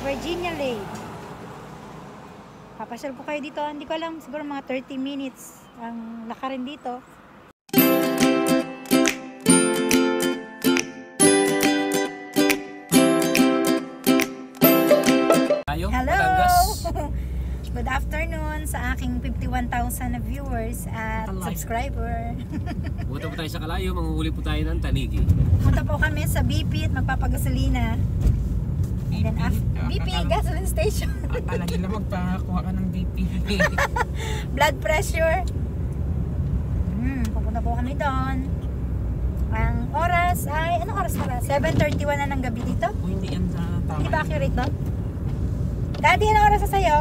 Virginia Lake. Papasyal po kayo dito. Hindi ko alam, siguro mga 30 minutes ang lakarin dito. Hello! Good afternoon sa aking 51,000 na viewers at subscriber. Punta po tayo sa Kalayo, manguhuli po tayo ng tanigi. Punta po kami sa BP at magpapagasolina. And then BP gasoline station. Akala nila magpakuha ka ng BP. Blood pressure. Pupunta po kami doon. Ang oras ay, anong oras pala? 7:31 na ng gabi dito? O hindi yan sa tama. Hindi ba accurate doon? Daddy, anong oras na sa'yo?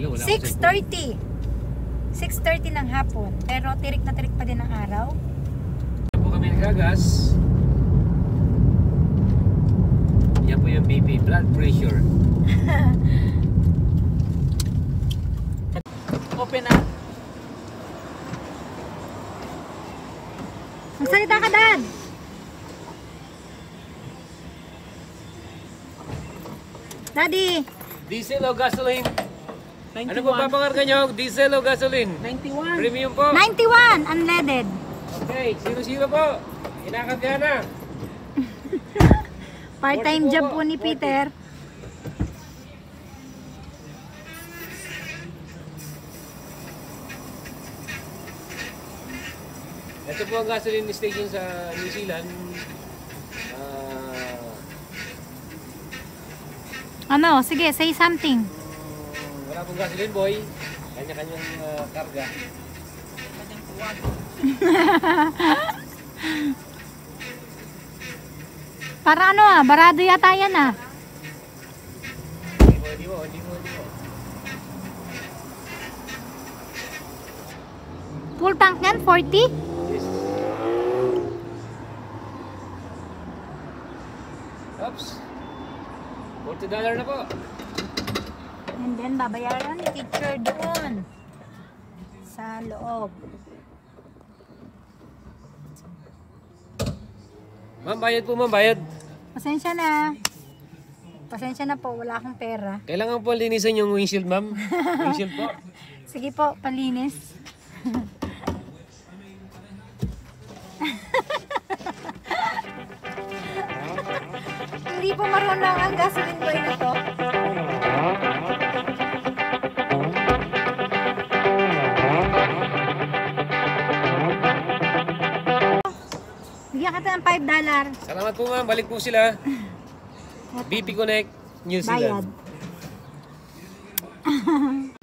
6:30. 6:30 ng hapon. Pero tirik na tirik pa din ang araw. Yan po kami nagagas. Yan po yung BP, blood pressure. Open na. Magsalita ka, Dad! Daddy! Diesel o gasoline? 91. Ano po papangarga nyo? Diesel o gasoline? 91. Premium po. 91! Unleaded. Okay, 0-0 po. Kinakagya na. Part-time job po ni Peter. Ito po ang gasoline station sa New Zealand. Ano? Sige, say something. Wala pong gasoline boy. Kanya-kanyang karga. Kanyang tuwag. Para ano barado yata yan Hindi mo. Full tank yan, 40? Yes. Oops. $40 na po. And then babayaran ni teacher doon. Sa loob. Ma'am, bayad po ma'am, bayad. Pasensya na. Pasensya na po, wala akong pera. Kailangan po linisan yung windshield ma'am. Windshield po. Sige po, palinis. Hindi po marunong ang gasoline boy na to. Bigyan kita ng $5. Salamat po ma'am, balik po sila. BP Connect, New Bayad. Zealand.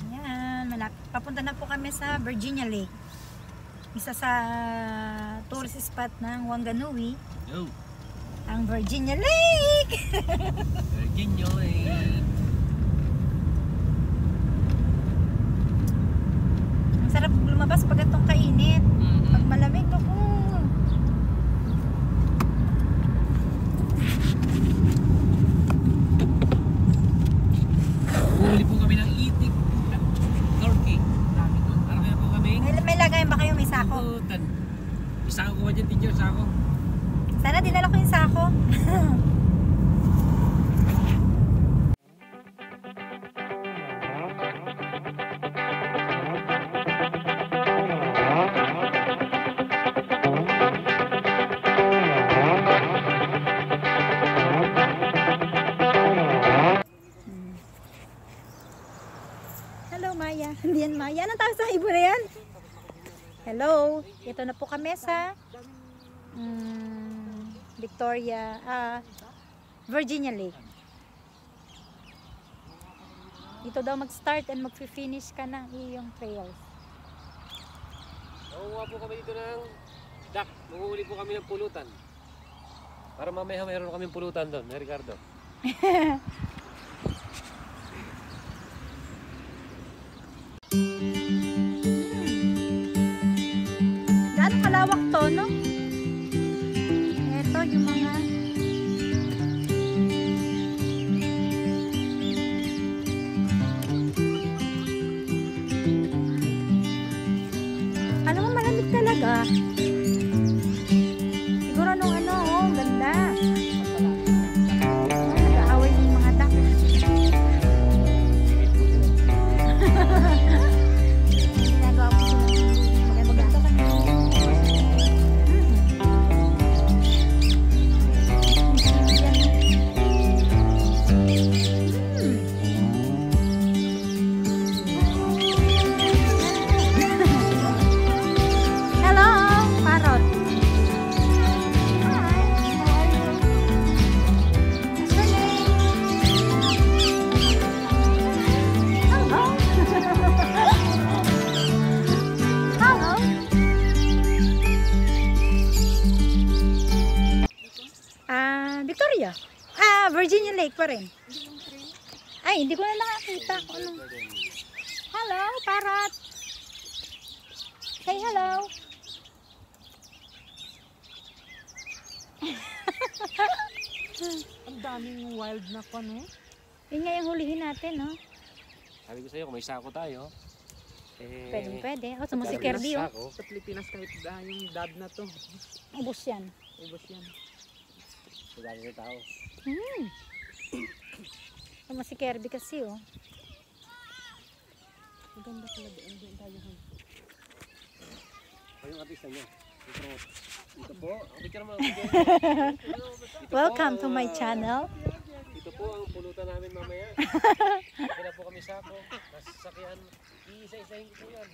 Ayan, papunta na po kami sa Virginia Lake. Isa sa tourist spot ng Wanganui. Yo. Ang Virginia Lake! Virginia Lake. Ang sarap lumabas pag itong kainit. Pag malamig, naku. Huli po kami ng itik. Turkey. Marami na po kami. May lagayan ba kayo? May sako? Isako ko dyan, teacher, sako. Sana dinala ko yung sako. Hello, Maya. Hindi yan, Maya. Anong tawag sa ibon na yan? Hello. Ito na po kami sa Victoria, Virginia Lake. Dito daw mag-start and mag-finish ka ng iyong trails. Nakuha po kami dito ng duck. Manguhuli po kami ng pulutan. Para mamaya mayroon kaming pulutan doon, Ricardo. Gaano kalawak to, no? Ito yung mga alam mo, malamig talaga. Siguro nung ano, oh, ganda. Nag-aaway yung mga duck. Virginia Lake pa rin. Ay, hindi ko na nakakita. Ano? Hello, parrot. Say hello. Ang daming wild na pa, no? Yun nga yung hulihin natin, no? Sabi ko sa'yo, kung may sako tayo, Pwede. O, sa si Kirby, oh. Sako. Sa Pilipinas kahit yung dab na to. Ubus yan. Ubos yan. Madami na tao. Sama si Kirby kasi, oh. Maganda pala doon tayo. Ay, yung artista niya. Ito po, ang picture mo. Welcome to my channel. Ito po ang pulutan namin mamaya. Kaya po kami sako. Nasa sasakyan. Iisa-isahin ko po yan.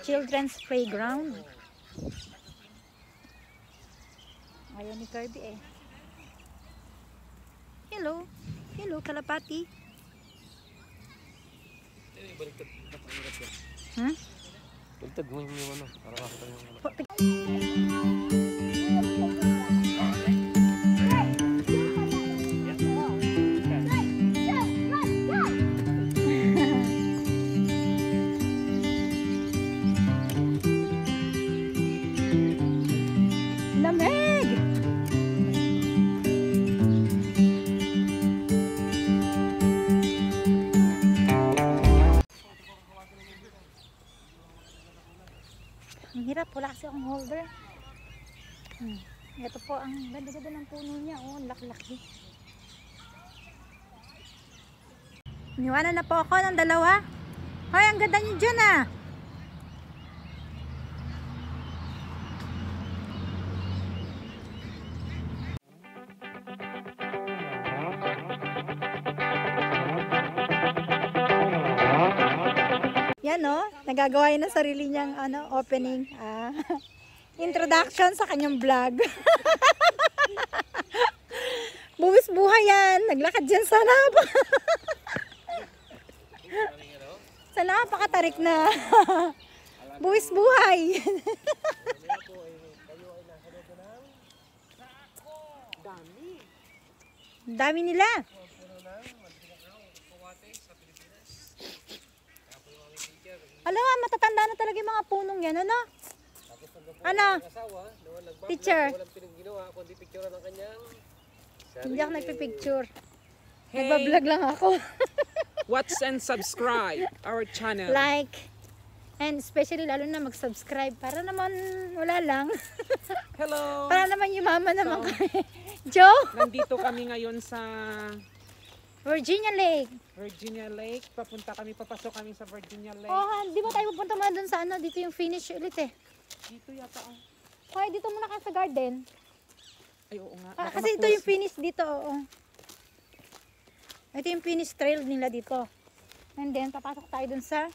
Children's playground. Ayaw ni Kirby, eh. Hello. Hello, kalapati. Baliktad. Napakahirap yan. Hmm? Baliktad mo yung ano. Para makita yung ano. Lamig! Ang hirap, wala kasi akong holder. Ito po, ang ganda-ganda ng puno niya. Oh, ang laki-laki. Iniwanan na po ako ng dalawa. Hoy, ang ganda niyo dyan, ah. Yan, no? Nagagawa yun ng sarili niyang opening. Introduction sa kanyang vlog. Buwis buhay yan. Naglakad dyan sa napa. Sa napakatarik na. Buwis buhay. Dami nila. Alam nga, matatanda na talaga yung mga punong yan, ano? Ano? Teacher. Walang pinag-ginawa, kundi picture ng kanyang Hindi ako nagpipicture. Nagbablog lang ako. Watch and subscribe our channel. Like. And especially lalo na mag-subscribe. Para naman wala lang. Hello! Para naman yung mama naman kami. Joe? Nandito kami ngayon sa Virginia Lake. Virginia Lake. Papasok kami sa Virginia Lake. Oh, di ba tayo pupunta muna dun sa ano? Dito yung finish ulit eh. Dito yata oh. Okay, dito muna kayo sa garden. Ay, oo nga. Baka Kasi ito yung finish dito, oo. Ito yung finish trail nila dito. And then, papasok tayo dun sa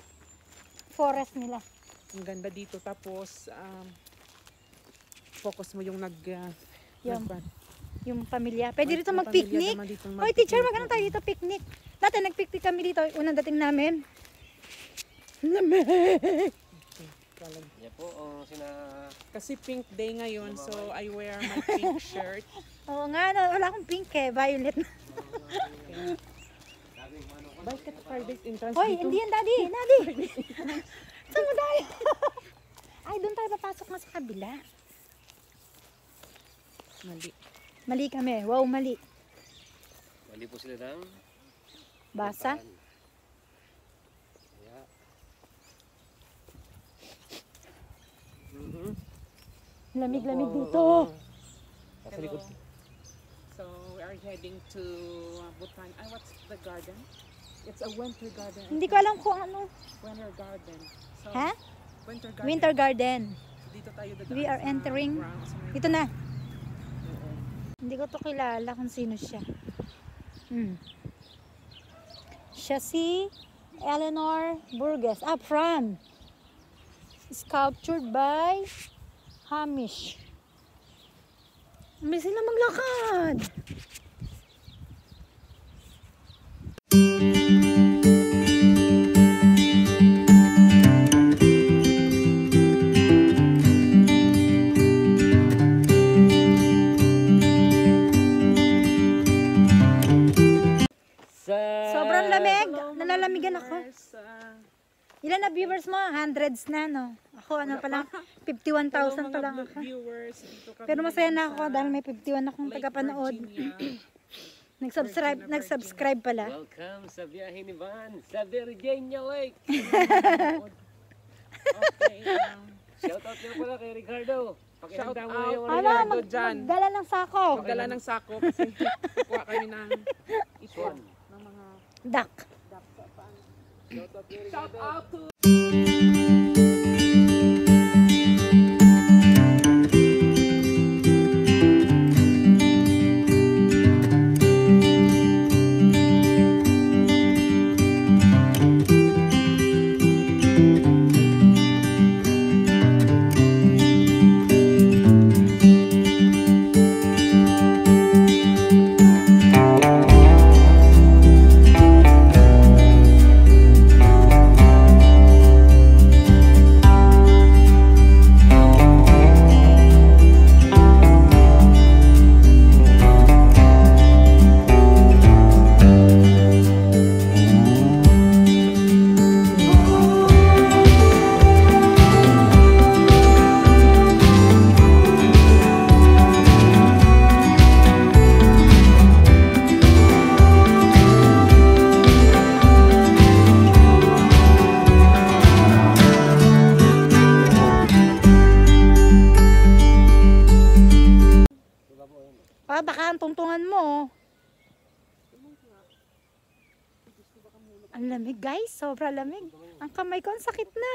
forest nila. Ang ganda dito. Tapos, focus mo yung Yung pamilya. Pwede dito Yung mag-picnic. pamilya naman dito Hoy, teacher, magano tayo dito picnic. Dati nag-picnic kami dito. Unang dating namin. Lamig! Yan po, Kasi pink day ngayon, so I wear my pink shirt. Oo nga, no, wala akong pink eh. Violet. Bakit private entrance Hoy, dito? hindi yan, daddy. Daddy. Saan mo tayo? Ay, doon tayo papasok nga sa kabila. Mali. Mali kami. Wow, mali. mali po sila ng Basa? Kaya, Lamig-lamig dito. nasa likod. So we are heading to Butan. What's the garden? It's a winter garden. Hindi ko alam kung ano. Winter garden. So, Ha? Winter garden. Winter Garden. Dito tayo dadaan We are sa entering. grounds. Dito na. Oo. Hindi ko to kilala kung sino siya. Siya si Eleanor Burgess. From. Sculptured by Hamish. May sila maglakad. Malamig. Hello, mga Nalalamigan ako. viewers. Ilan na viewers mo? Hundreds na, no? Ako, ano pa lang, 51,000 pa lang ako. Viewers, dito kami Pero masaya na sa ako dahil may 51 akong Lake tagapanood. Virginia. Nag-subscribe pala. Welcome sa biyahe ni Van sa Virginia Lake. Okay, Shout out niyo pala kay Ricardo. Shout Pakihanda mo out. yung Ano, Ricardo dyan. magdala ng sako. magdala ng sako kasi kukuha kami ng ipon ng mga Duck. Shout out niyo shout Ricardo. out to Baka ang tungtungan mo. Ang lamig guys, sobra lamig. Ang kamay ko, ang sakit na.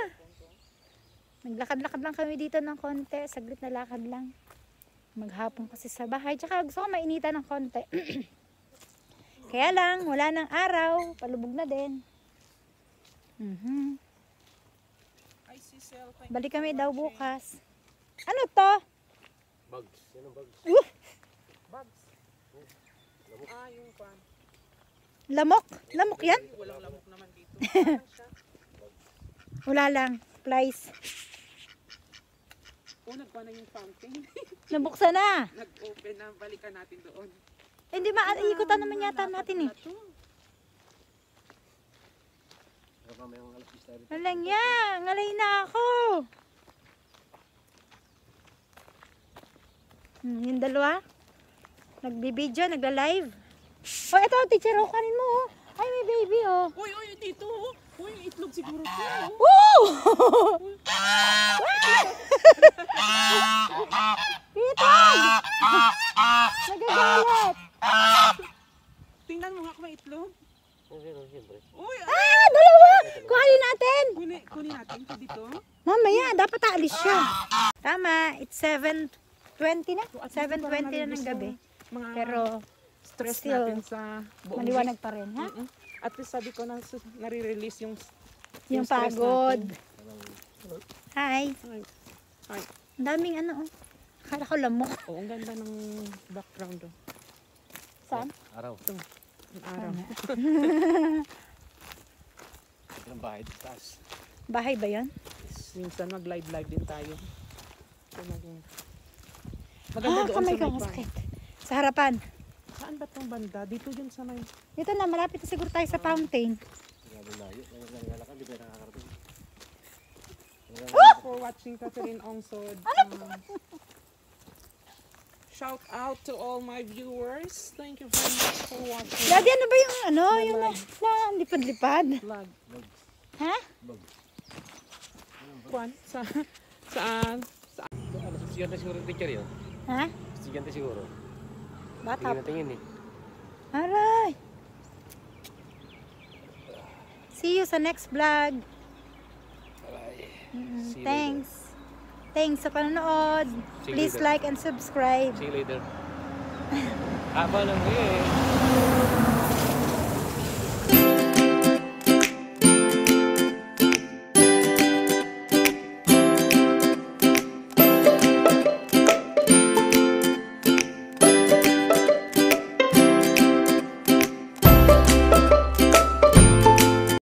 Naglakad-lakad lang kami dito ng konti. Saglit na lakad lang. Maghapon kasi sa bahay. Tsaka gusto ko mainitan ng konti. Kaya lang, wala ng araw. Palubog na din. Hi, Cecil. Thank Balik you kami for daw watching. bukas. Ano to? Bugs. Yan ang bugs. Bugs. Yung pan. Lamok? Lamok yan? Walang lamok naman dito. Wala lang. Flies. Nagpa na yung fountain. Nabuksan na. Nag-open na. Balikan natin doon. Hindi maikutan naman yata natin eh. Baka may mga alas 10 tayo rito. Alang yan. Ngalay na ako. Yung dalawa. Nagbibideo, nagla-live. Oh, ito, teacher, oh, kanin mo, oh. Ay, may baby, oh. Uy, dito. Uy, itlog siguro to. Woo! Pitag! Nagagalit. Tingnan mo nga kung may itlog. Siyempre. Uy, Dalawa! Kuhanin natin. kunin natin ito dito. Mamaya, dapat aalis siya. Tama, it's 7:20 na. So, at least para 7:20 na ng ma-release gabi. yung Mga Pero, stress still, natin sa buong maliwanag pa rin, ha? Mm-mm. At least sabi ko na nare-release yung Yung stress pagod. natin. Hi. Hi. Ang daming ano, oh. Akala ko lamok. Oh, ang ganda ng background oh. Saan? Araw. Ang araw. Ang bahay sa taas. Bahay ba yan? Minsan mag-live din tayo. So, maganda doon kamay sa ko, may masakit. Sa harapan. Saan ba itong banda? Dito yun sa may... Dito na, malapit na siguro tayo sa fountain. Grabe layo. Naglalakad, di ba nakakarating? For watching Catherine Onsod. Shout out to all my viewers. Thank you very much for watching. Daddy, ano ba yung ano? Yung na lipad-lipad. Vlog. Ha? Kwan? Saan? Ano, estudyante siguro yung teacher yun? Ha? Estudyante siguro. Bata. Tingin na tingin eh. Aray. See you sa next vlog. See you Thanks. Thanks sa panonood. See you Please later. like and subscribe. See you later. Haba lang eh.